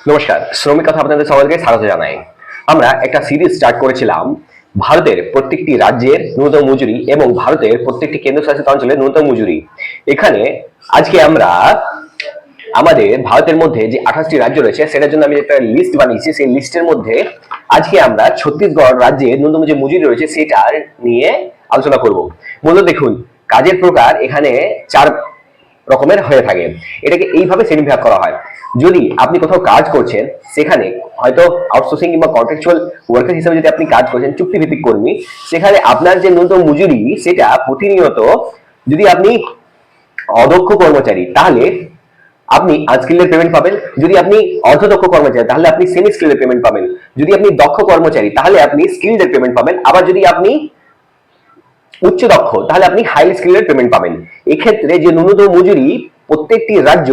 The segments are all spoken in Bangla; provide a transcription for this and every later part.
নমস্কার, শ্রমিক কথা আপনাদের সবাইকে স্বাগত জানাই। আমরা একটা সিরিজ স্টার্ট করেছিলাম ভারতের প্রত্যেকটি রাজ্যের ন্যূনতম মজুরি এবং ভারতের প্রত্যেকটি কেন্দ্রশাসিত অঞ্চলের ন্যূনতম মজুরি। এখানে আজকে আমরা আমাদের ভারতের মধ্যে যে 28টি রাজ্য রয়েছে সেটার জন্য আমি একটা লিস্ট বানিয়েছি। সেই লিস্টের মধ্যে আজকে আমরা ছত্তিশগড় রাজ্যের ন্যূনতম যে মজুরি রয়েছে সেটার নিয়ে আলোচনা করব। মূলত দেখুন, কাজের প্রকার এখানে 4 রকমের হয়ে থাকে। এটাকে এইভাবে শ্রেণী বিভাগ করা হয়। যদি আপনি কোথাও কাজ করছেন, সেখানে হয়তো আউটসোর্সিং কিংবা কন্ট্রাকচুয়াল ওয়ার্কার হিসেবে যদি আপনি কাজ করছেন, চুক্তিভিত্তিক কর্মী, সেখানে আপনার যে ন্যূনতম মজুরি সেটা প্রতিনিয়ত, যদি আপনি অদক্ষ কর্মচারী তাহলে আপনি আনস্কিল্ডের পেমেন্ট পাবেন, যদি আপনি অর্ধদক্ষ কর্মচারী তাহলে আপনি সেমি স্কিল্ডের পেমেন্ট পাবেন, যদি আপনি দক্ষ কর্মচারী তাহলে আপনি স্কিল্ডের পেমেন্ট পাবেন, আবার যদি আপনি উচ্চ দক্ষ তাহলে আপনি হাইলি স্কিল্ডের পেমেন্ট পাবেন। এক্ষেত্রে যে ন্যূনতম মজুরি প্রত্যেকটি রাজ্য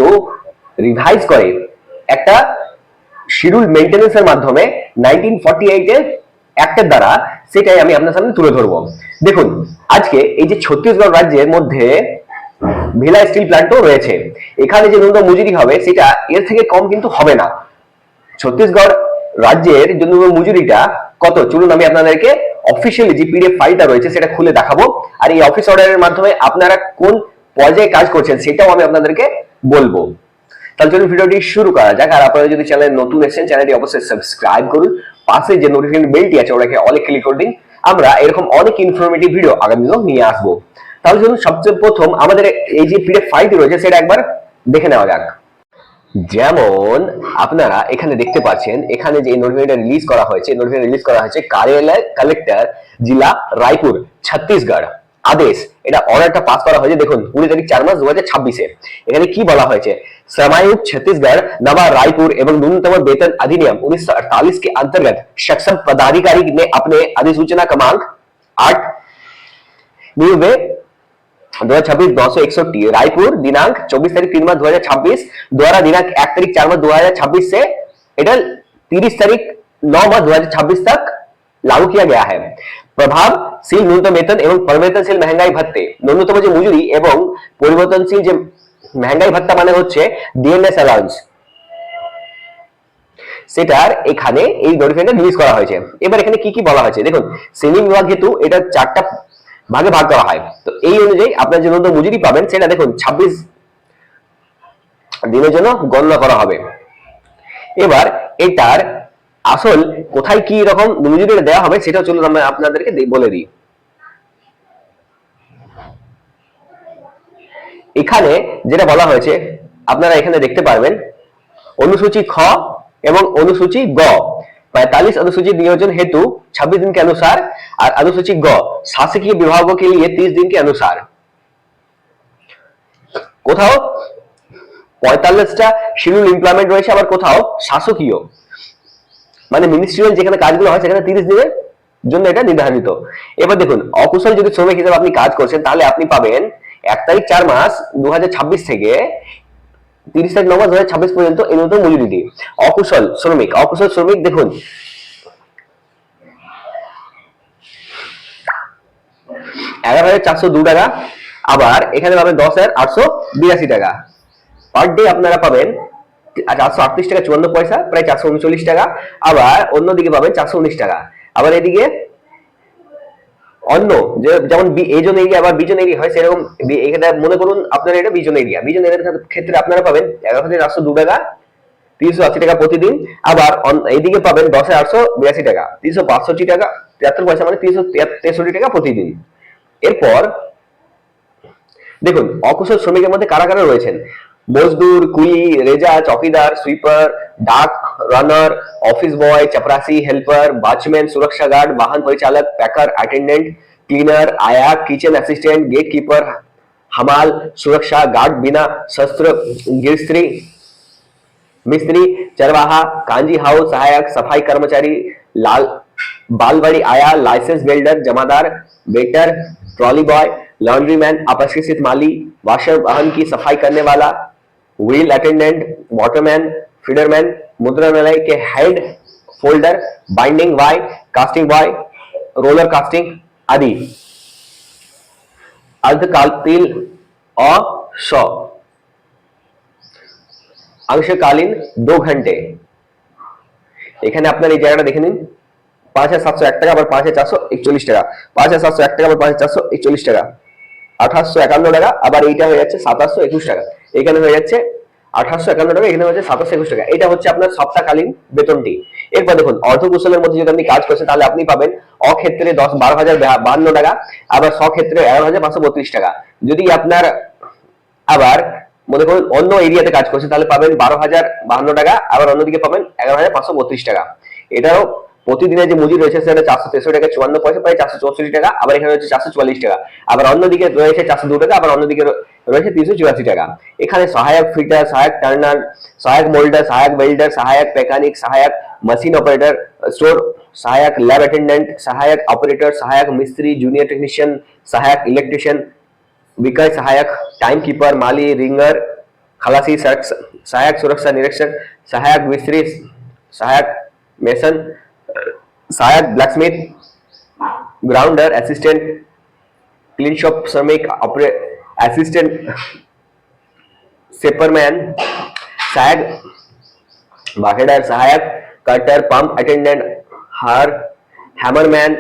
রিভাইজ করে একটা শিডিউল মেইনটেনেন্সের মাধ্যমে 1948 এর অ্যাক্টের দ্বারা, সেটাই আমি আপনার সামনে তুলে ধরবো। দেখুন, আজকে এই যে ছত্তিশগড় রাজ্যের মধ্যে ভিলা স্টিল প্ল্যান্টও রয়েছে। এখানে যে ন্যূনতম মজুরি হবে সেটা এর থেকে কম কিন্তু হবে না। ছত্তিশগড় রাজ্যের যে ন্যূনতম মজুরিটা কত, চলুন আমি আপনাদেরকে অফিসিয়ালি যে পিডিএফ ফাইলটা রয়েছে সেটা খুলে দেখাবো। আর এই অফিস অর্ডারের মাধ্যমে আপনারা কোন পর্যায়ে কাজ করছেন সেটাও আমি আপনাদেরকে বলবো। তাহলে চলুন ভিডিওটি শুরু করা যাক। আর আপনারা যদি চ্যানেলে নতুন এসেছেন, চ্যানেলটি অবশ্যই সাবস্ক্রাইব করুন, পাশে যে নোটিফিকেশন বেলটি আছে ওটাকে অলে ক্লিক করে দিন। আমরা এরকম অনেক ইনফরমেটিভ ভিডিও আগামী দিনেও নিয়ে আসবো। তাহলে চলুন সবচেয়ে প্রথম আমাদের এই যে পিডিএফ ফাইলটি রয়েছে সেটা একবার দেখে নেওয়া যাক। যেমন আপনারা এখানে দেখতে পাচ্ছেন, এখানে যে নোটিফিকেশন রিলিজ করা হয়েছে, নোটিফিকেশন রিলিজ করা হয়েছে কার্যালয় কালেক্টর जिला রায়পুর ছত্তিশগড় আদেশ। এটা অর্ডারটা পাস করা হয়েছে দেখুন 20 তারিখ 4 মাস 2026 এ। এখানে কি বলা হয়েছে, श्रमायुक्त छत्तीसगढ़ नवा रायपुर एवं न्यूनतम वेतन अधिनियम 1948 के अंतर्गत सक्षम पदाधिकारी ने अपने अधिसूचना क्रमांक 8 नियुवे 2026-961 रायपुर दिनांक 24 तारीख 3 मास 2026 द्वारा दिनांक 1 तारीख 4 मास 2026 से এটা 30 तारीख 9 मास 2026 तक लागू किया गया है। प्रभावशील न्यूनतम वेतन एवं परिवर्तनशील महंगाई भत्ते, न्यूनतम जो मजूरी एवं परिवर्तनशील जो महंगाई भत्ता মানে হচ্ছে ডিএনএস অ্যালাউন্স, সেটার এখানে এই নোটিফিকেশনটা রিলিজ করা হয়েছে। এবার এখানে কি কি বলা হয়েছে দেখুন, শ্রেণী বিভাগ হেতু এটা 4টা ভাগে ভাগ করা হয়। তো এই অনুযায়ী আপনার যে ন্যূনতম মজুরি পাবেন সেটা দেখুন 26 দিনের জন্য গণনা করা হবে। এবার এটার আসল কোথায় কি রকম মজুরিটা দেওয়া হবে সেটা চলুন আমরা আপনাদেরকে বলে দিই। এখানে যেটা বলা হয়েছে আপনারা এখানে দেখতে পারবেন, अनुसूची ख एवं अनुसूची ग 45 अनुसूची नियोजन हेतु 26 दिन के अनुसार और अनुसूची ग शासकीय विभागों के लिए 30 दिन के अनुसार। কোথাও 45টা শিডিউল এমপ্লয়মেন্ট রয়েছে, আবার কোথাও শাসকীয় মানে মিনিস্ট্রিয়াল যেখানে কাজগুলো হয় সেখানে 30 দিনের জন্য এটা নির্ধারিত। এবার দেখুন, অকুশল যদি শ্রমিক হিসেবে আপনি কাজ করছেন তাহলে আপনি পাবেন 1 তারিখ 4 মাস 2026 থেকে 30 তারিখ 9 মাস 2026 পর্যন্ত এই ন্যূনতম মজুরিটি। অকুশল শ্রমিক দেখুন 11,402 টাকা, আবার এখানে পাবেন 10,882 টাকা পার ডে। আপনারা পাবেন 438 টাকা 54 পয়সা, প্রায় 439 টাকা। আবার অন্যদিকে পাবেন 419 টাকা। আবার এদিকে অন্য যেমন এ জন এরিয়া আবার বিজন এরিয়া হয়, সেরকম এখানে মনে করুন আপনার এটা বিজন এরিয়ার ক্ষেত্রে আপনারা পাবেন 11,402 টাকা 380 টাকা প্রতিদিন। আবার এইদিকে পাবেন 10,882 টাকা 362 টাকা 73 পয়সা, মানে 363 টাকা প্রতিদিন। এরপর দেখুন, অকুশল শ্রমিকের মধ্যে কারা কারা রয়েছেন, মজদুর, কুলি, রেজা, চৌকিদার, সুইপার, ডাক রানার, অফিস বয়, चपरासी, हेल्पर, वॉचमैन, सुरक्षा गार्ड, वाहन परिचालक, पैकर, अटेंडेंट, क्लीनर, आया, किचन असिस्टेंट, गेट कीपर, हमाल, सुरक्षा गार्ड, बिना शस्त्र, गिरस्त्री, मिस्त्री, चरवाहा, कांजी हाउस सहायक, सफाई कर्मचारी, लाल बालवाड़ी आया, लाइसेंस बिल्डर, जमादार, waiter, trolley boy, laundry man, अप्रशिक्षित माली, वाशर, वाहन की सफाई करने वाला, व्हील अटेंडेंट, वाटरमैन, फीडरमैन, मुद्रणालय के head, folder, binding boy, casting boy, roller casting आदि। अर्धकालीन और 100 अंशकालीन 2 घंटे, এখানে আপনার এই জায়গাটা দেখে নিন, 5,701 টাকা আবার 5,441 টাকা, 5,701 টাকা আবার 5,441 টাকা, 851 টাকা, আবার এইটা হয়ে যাচ্ছে 2,721 টাকা, এখানে হয়ে যাচ্ছে 851 টাকা, এখানে হচ্ছে 2,721 টাকা। এটা হচ্ছে আপনার সপ্তাহকালীন বেতনটি। এরপর দেখুন অর্ধকুশলের মধ্যে যদি আপনি কাজ করছেন তাহলে আপনি পাবেন অক্ষেত্রে 12,052 টাকা, আবার স্বক্ষেত্রে 11,532 টাকা। যদি আপনার আবার মনে করুন অন্য এরিয়াতে কাজ করছে তাহলে পাবেন 12,052 টাকা, আবার অন্যদিকে পাবেন 11,532 টাকা। এটাও প্রতিদিনের যে মজুরি রয়েছে সেটা 463 টাকা 54 পয়সা, প্রায় 464 টাকা, আবার এখানে রয়েছে 444 টাকা, আবার অন্যদিকে রয়েছে 402 টাকা, আবার অন্যদিকে রয়েছে 384 টাকা। এখানে সহায়ক ফিটার, সহায়ক টার্নার, সহায়ক মোল্ডার, সহায়ক ওয়েল্ডার, সহায়ক মেকানিক, সহায়ক মেশিন অপারেটর, স্টোর সহায়ক, ল্যাব অ্যাটেন্ডেন্ট, সহায়ক অপারেটর, সহায়ক মিস্ত্রি, জুনিयर टेक्नीशियन, सहायक इलेक्ट्रिशियन, विक्रय सहायक, टाइम कीपर, माली, रिंगर, खलासी, सहायक सुरक्षा निरीक्षक, सहायक मिस्त्री, सहायक मेसन, सहायक blacksmith, grounder, assistant clean shop श्रमिक, असिस्टेंट सेपरमैन, सहायक बाकेडर, सहायक कटर, पंप अटेंडेंट, हार হ্যামারম্যান,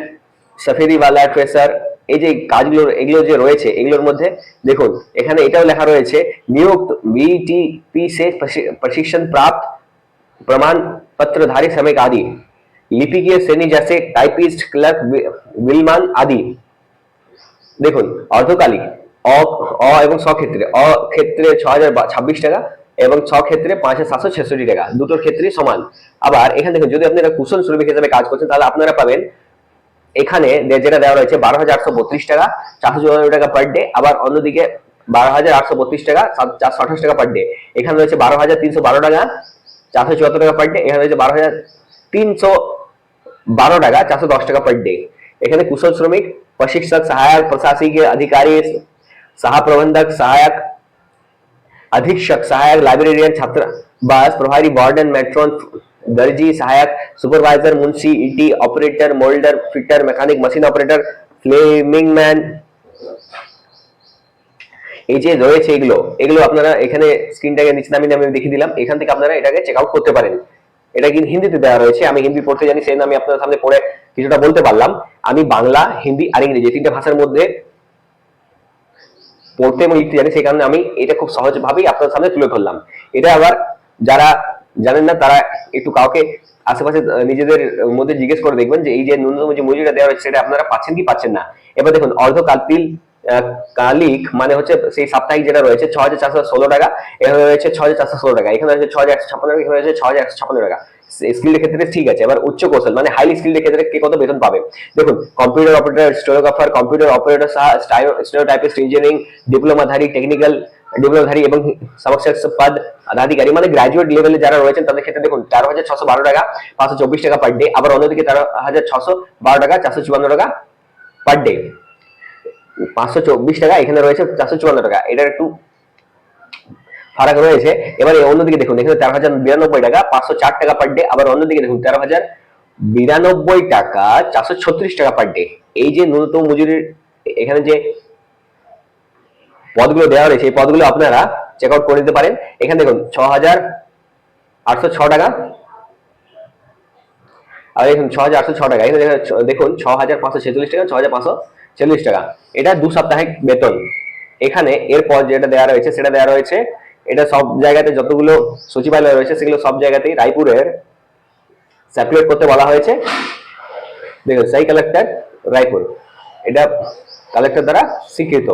সফেদিওয়ালা, ট্রেসার। এই যে কাজগুলো এগুলো যে রয়েছে এগুলোর মধ্যে দেখুন এখানে এটাও লেখা রয়েছে नियुक्त बीटीपी से प्रशिक्षण प्राप्त प्रमाण पत्रधारी श्रमिक आदि, लिपिकीय श्रेणी जैसे टाइपिस्ट, क्लर्क, विलमान आदि। দেখুন অর্ধকালিক অ এবং স্বক্ষেত্রে, অ ক্ষেত্রে 6,026 টাকা এবং স্বক্ষেত্রে 5,766 টাকা, দুটোর ক্ষেত্রেই সমান। আবার এখানে দেখুন যদি আপনারা কুশল শ্রমিক হিসেবে কাজ করছেন তাহলে আপনারা পাবেন এখানে যেটা দেওয়া রয়েছে 12,832 টাকা 454 টাকা পার ডে, আবার অন্যদিকে 12,832 টাকা 428 টাকা পার ডে। এখানে রয়েছে 12,312 টাকা 474 টাকা পার ডে, এখানে রয়েছে 12,312 টাকা 410 টাকা পার डे। এখানে কুশল শ্রমিক, प्रशिक्षक, सहायक प्रशासकीय अधिकारी, सह प्रबंधक, सहायक अधीक्षक, सहायक लाइब्रेरियन, छात्र बस प्रभारी, वार्डन, मेट्रोन, दर्जी, सहायक सुपरवाइजर, मुंशी, ET operator, moulder, fitter, mechanic, machine operator, flaming man. এই যে রয়েছে এগুলো এগুলো আপনারা এখানে স্ক্রিনটাকে নিচে নামিয়ে দেখিয়ে দিলাম, এখান থেকে আপনারা এটাকে চেক আউট করতে পারেন। এটা কিন্তু হিন্দিতে দেওয়া রয়েছে, আমি হিন্দি পড়তে জানি সেই আমি আপনাদের সামনে পড়ে কিছুটা বলতে পারলাম। আমি বাংলা, হিন্দি আর ইংরেজি তিনটা ভাষার মধ্যে পড়তে এবং লিখতে জানি, সেই কারণে আমি এটা খুব সহজভাবেই আপনাদের সামনে তুলে ধরলাম। এটা আবার যারা জানেন না তারা একটু কাউকে আশেপাশে নিজেদের মধ্যে জিজ্ঞেস করে দেখবেন যে এই যে ন্যূনতম যে মজুরিটা দেওয়া হচ্ছে সেটা আপনারা পাচ্ছেন কি পাচ্ছেন না। এবার দেখুন অর্ধকালিক কালিক মানে হচ্ছে সেই সাপ্তাহিক যেটা রয়েছে 6,416 টাকা, এখানে রয়েছে 6,416 টাকা, এখানে রয়েছে 6,156 টাকা, এখানে রয়েছে 6,156 টাকা। স্কিলের ক্ষেত্রে ঠিক আছে। এবার উচ্চ কৌশল মানে হাইলি স্কিলের ক্ষেত্রে কে কত বেতন পাবে দেখুন, computer operator, stenographer, computer operator, stenotypist, engineering ডিপ্লোমাধারী, টেকনিক্যাল ডিপ্লোমাধারী এবং সমকক্ষ পদ আধিকারিক মানে গ্রাজুয়েট লেভেলে যারা রয়েছেন তাদের ক্ষেত্রে দেখুন 13,612 টাকা 524 টাকা পার ডে, আবার অন্যদিকে 13,612 টাকা 454 টাকা পার ডে। 524 টাকা এখানে রয়েছে 454 টাকা, এটার একটু ফারাক রয়েছে। এবারে অন্যদিকে দেখুন এখানে 13,092 টাকা 504 টাকা পার ডে, আবার অন্যদিকে দেখুন 13,092 টাকা 436 টাকা পার ডে। এই যে ন্যূনতম মজুরির এখানে যে পদগুলো দেওয়া রয়েছে এই পদগুলো আপনারা চেক আউট করে নিতে পারেন। এখানে দেখুন 6,806 টাকা, আর দেখুন 6,806 টাকা, এখানে দেখুন 6,546 টাকা 6,546 টাকা, এটা 2 সাপ্তাহিক বেতন। এখানে এরপর যেটা দেওয়া রয়েছে সেটা দেওয়া রয়েছে, এটা সব জায়গাতে যতগুলো সচিবালয় রয়েছে সেগুলো সব জায়গাতেই রায়পুরের সার্কুলেট করতে বলা হয়েছে। দেখুন সেই কালেক্টর রায়পুর, এটা কালেক্টর দ্বারা স্বীকৃত।